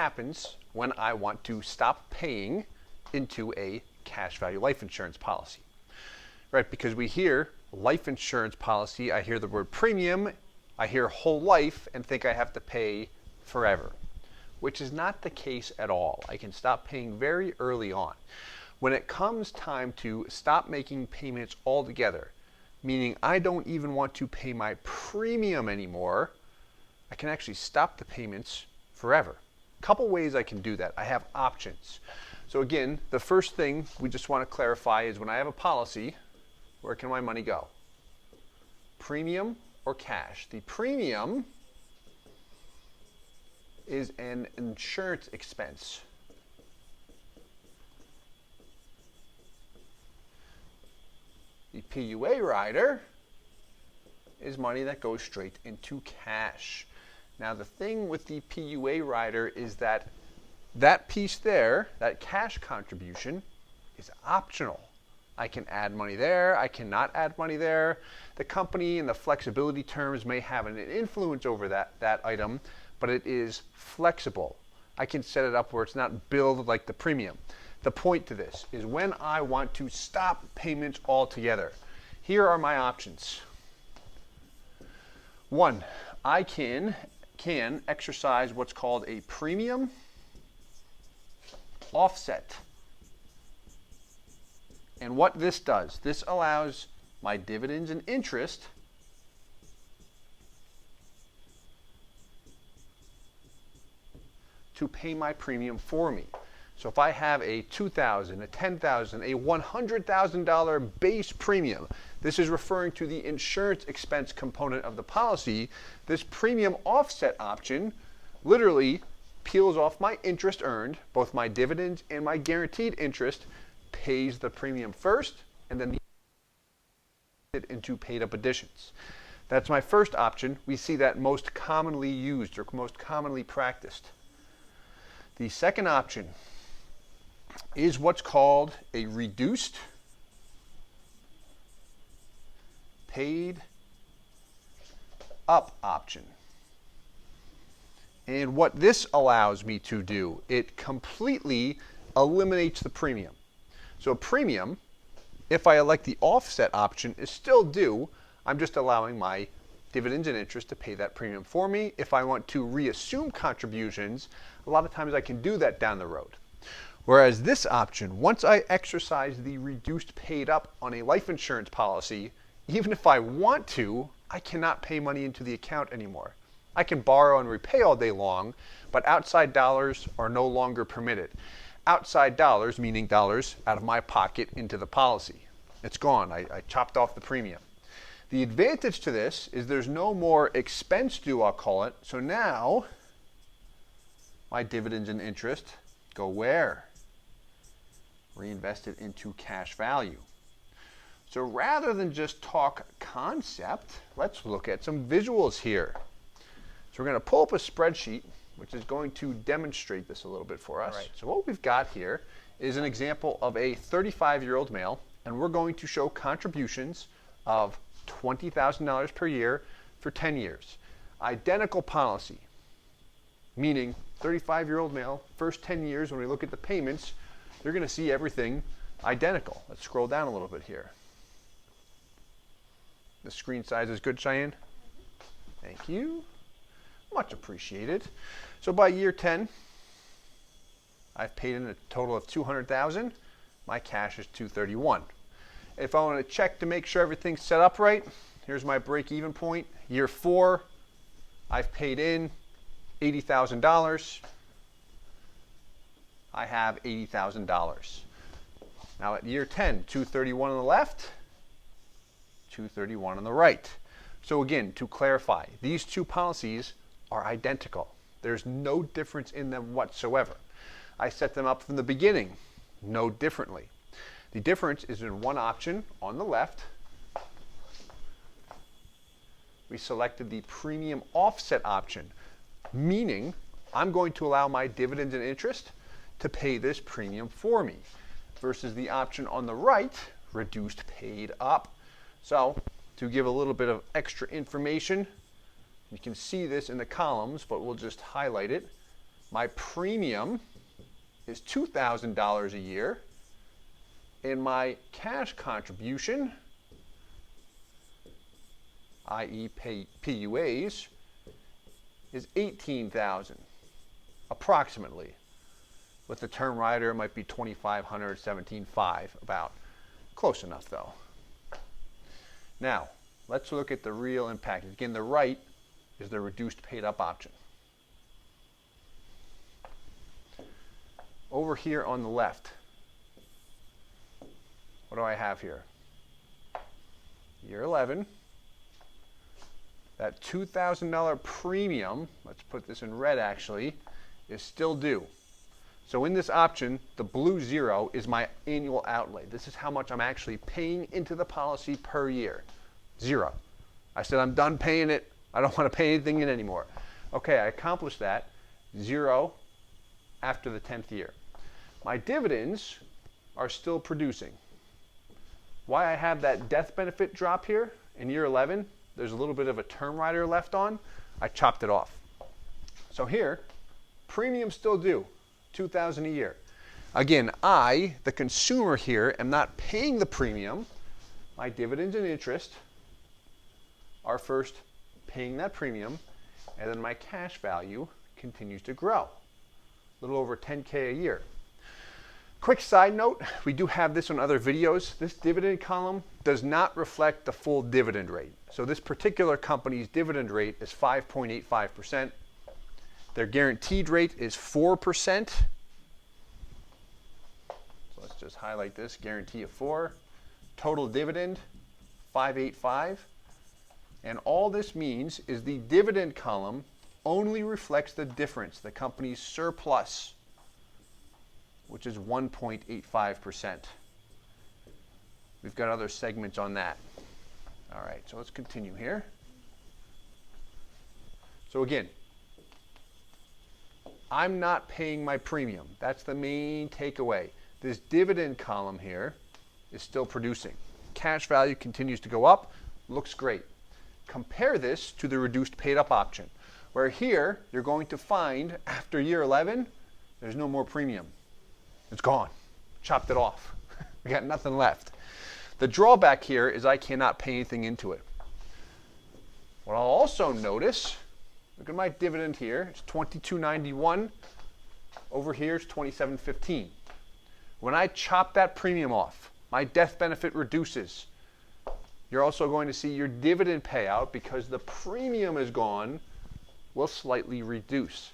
happens when I want to stop paying into a cash value life insurance policy? Right, because we hear life insurance policy, I hear the word premium, I hear whole life and think I have to pay forever, which is not the case at all. I can stop paying very early on. When it comes time to stop making payments altogether, meaning I don't even want to pay my premium anymore, I can actually stop the payments forever. A couple ways I can do that. I have options. So again, the first thing we just want to clarify is when I have a policy, where can my money go? Premium or cash? The premium is an insurance expense. The PUA rider is money that goes straight into cash. Now the thing with the PUA rider is that that piece there, that cash contribution, is optional. I can add money there, I cannot add money there. The company and the flexibility terms may have an influence over that item, but it is flexible. I can set it up where it's not billed like the premium. The point to this is when I want to stop payments altogether, here are my options. One, I can exercise what's called a premium offset. And what this does, this allows my dividends and interest to pay my premium for me. So if I have a $2,000, a $10,000, a $100,000 base premium, this is referring to the insurance expense component of the policy. This premium offset option literally peels off my interest earned, both my dividends and my guaranteed interest, pays the premium first, and then it into paid up additions. That's my first option. We see that most commonly used or most commonly practiced. The second option is what's called a reduced paid up option. And what this allows me to do, it completely eliminates the premium. So premium, if I elect the offset option, is still due. I'm just allowing my dividends and interest to pay that premium for me. If I want to reassume contributions, a lot of times I can do that down the road. Whereas this option, once I exercise the reduced paid up on a life insurance policy, even if I want to, I cannot pay money into the account anymore. I can borrow and repay all day long, but outside dollars are no longer permitted. Outside dollars, meaning dollars out of my pocket into the policy. It's gone. I chopped off the premium. The advantage to this is there's no more expense due, I'll call it. So now my dividends and interest go where? Reinvested into cash value. So rather than just talk concept, let's look at some visuals here. So we're going to pull up a spreadsheet, which is going to demonstrate this a little bit for us. All right. So what we've got here is an example of a 35-year-old male, and we're going to show contributions of $20,000 per year for 10 years. Identical policy, meaning 35-year-old male, first 10 years, when we look at the payments, you're going to see everything identical. Let's scroll down a little bit here. The screen size is good, Cheyenne? Thank you. Much appreciated. So by year 10, I've paid in a total of $200,000. My cash is $231,000. If I want to check to make sure everything's set up right, here's my break-even point. Year 4, I've paid in $80,000. I have $80,000. Now at year 10, $231,000 on the left, $231,000 on the right. So again, to clarify, these two policies are identical. There's no difference in them whatsoever. I set them up from the beginning, no differently. The difference is in one option on the left. We selected the premium offset option, meaning I'm going to allow my dividends and interest to pay this premium for me, versus the option on the right, reduced paid up. So to give a little bit of extra information, you can see this in the columns, but we'll just highlight it. My premium is $2,000 a year, and my cash contribution, i.e. PUAs, is $18,000, approximately. With the term rider, it might be $2,500, $17,500, about. Close enough, though. Now, let's look at the real impact. Again, the right is the reduced paid up option. Over here on the left, what do I have here? Year 11. That $2,000 premium, let's put this in red actually, is still due. So in this option, the blue 0 is my annual outlay. This is how much I'm actually paying into the policy per year. 0. I said I'm done paying it. I don't want to pay anything in anymore. Okay, I accomplished that. 0 after the 10th year. My dividends are still producing. Why I have that death benefit drop here in year 11, there's a little bit of a term rider left on. I chopped it off. So here, premium still due, $2,000 a year. Again, I, the consumer here, am not paying the premium. My dividends and interest are first paying that premium, and then my cash value continues to grow. A little over $10K a year. Quick side note, we do have this on other videos. This dividend column does not reflect the full dividend rate. So this particular company's dividend rate is 5.85%. Their guaranteed rate is 4%. So let's just highlight this, guarantee of 4. Total dividend, 585. And all this means is the dividend column only reflects the difference, the company's surplus, which is 1.85%. We've got other segments on that. All right, so let's continue here. So again, I'm not paying my premium. That's the main takeaway. This dividend column here is still producing. Cash value continues to go up, looks great. Compare this to the reduced paid up option, where here you're going to find after year 11, there's no more premium. It's gone. Chopped it off. We got nothing left. The drawback here is I cannot pay anything into it. What I'll also notice, look at my dividend here. It's $22.91. Over here it's $27.15. When I chop that premium off, my death benefit reduces. You're also going to see your dividend payout, because the premium is gone, will slightly reduce.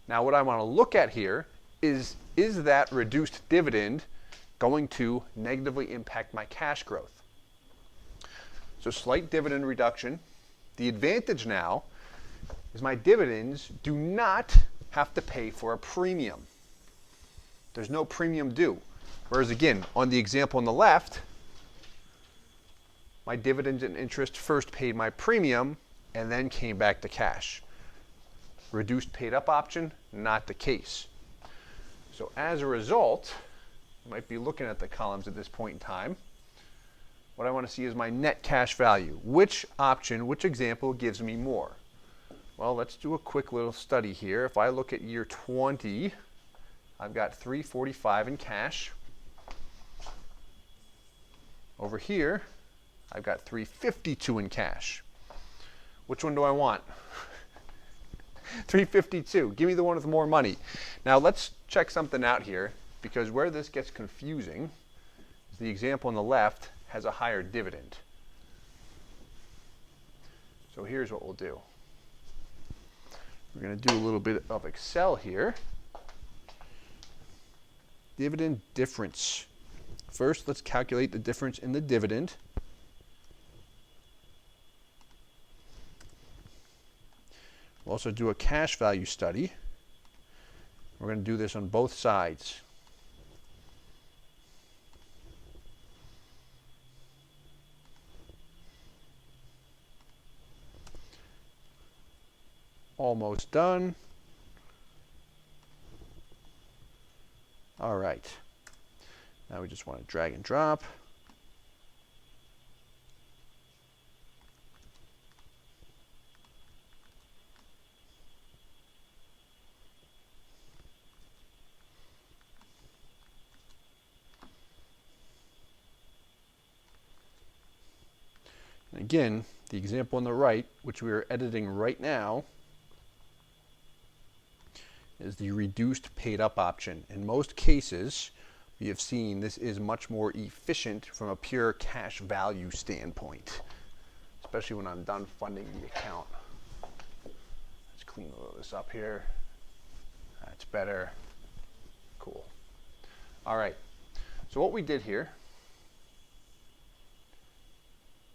Now what I want to look at here is that reduced dividend going to negatively impact my cash growth? So slight dividend reduction. The advantage now is my dividends do not have to pay for a premium. There's no premium due. Whereas again, on the example on the left, my dividends and interest first paid my premium and then came back to cash. Reduced paid up option, not the case. So as a result, you might be looking at the columns at this point in time. What I want to see is my net cash value. Which option, which example gives me more? Well, let's do a quick little study here. If I look at year 20, I've got $345 in cash. Over here, I've got $352 in cash. Which one do I want? $352. Give me the one with more money. Now let's check something out here, because where this gets confusing is the example on the left has a higher dividend. So here's what we'll do. We're going to do a little bit of Excel here. Dividend difference. First, let's calculate the difference in the dividend. We'll also do a cash value study. We're going to do this on both sides. Almost done. All right. Now we just want to drag and drop. And again, the example on the right, which we are editing right now, is the reduced paid up option. In most cases, we have seen this is much more efficient from a pure cash value standpoint, especially when I'm done funding the account. Let's clean all this up here. That's better. Cool. All right. So what we did here,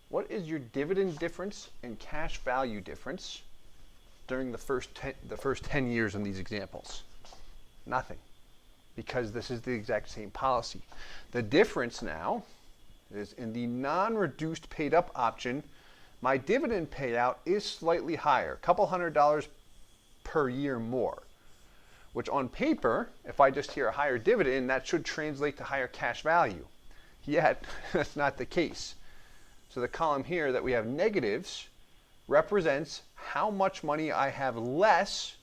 what is your dividend difference and cash value difference during the first 10 years in these examples? Nothing, because this is the exact same policy. The difference now is in the non-reduced paid up option, my dividend payout is slightly higher, a couple $100 per year more, which on paper, if I just hear a higher dividend, that should translate to higher cash value. Yet, that's not the case. So the column here that we have negatives represents how much money I have less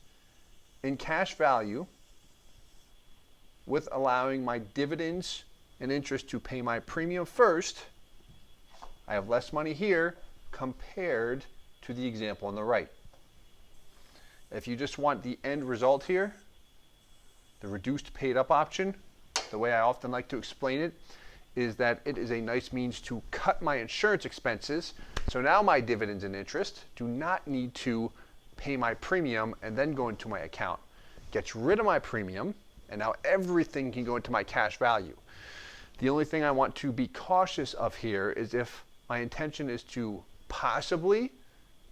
in cash value with allowing my dividends and interest to pay my premium first. I have less money here compared to the example on the right. If you just want the end result here, the reduced paid up option, the way I often like to explain it, is that it is a nice means to cut my insurance expenses. So now my dividends and interest do not need to pay my premium and then go into my account. Gets rid of my premium, and now everything can go into my cash value. The only thing I want to be cautious of here is if my intention is to possibly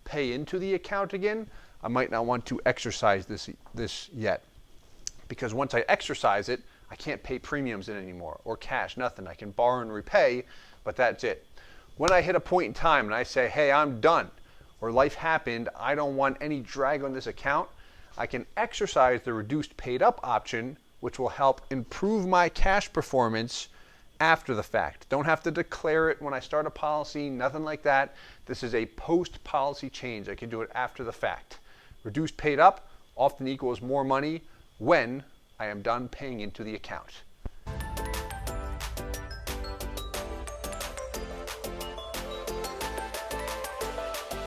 pay into the account again, I might not want to exercise this yet. Because once I exercise it, I can't pay premiums in anymore, or cash, nothing. I can borrow and repay, but that's it. When I hit a point in time and I say, hey, I'm done, or life happened, I don't want any drag on this account, I can exercise the reduced paid up option, which will help improve my cash performance after the fact. Don't have to declare it when I start a policy, nothing like that. This is a post-policy change. I can do it after the fact. Reduced paid up often equals more money when I am done paying into the account.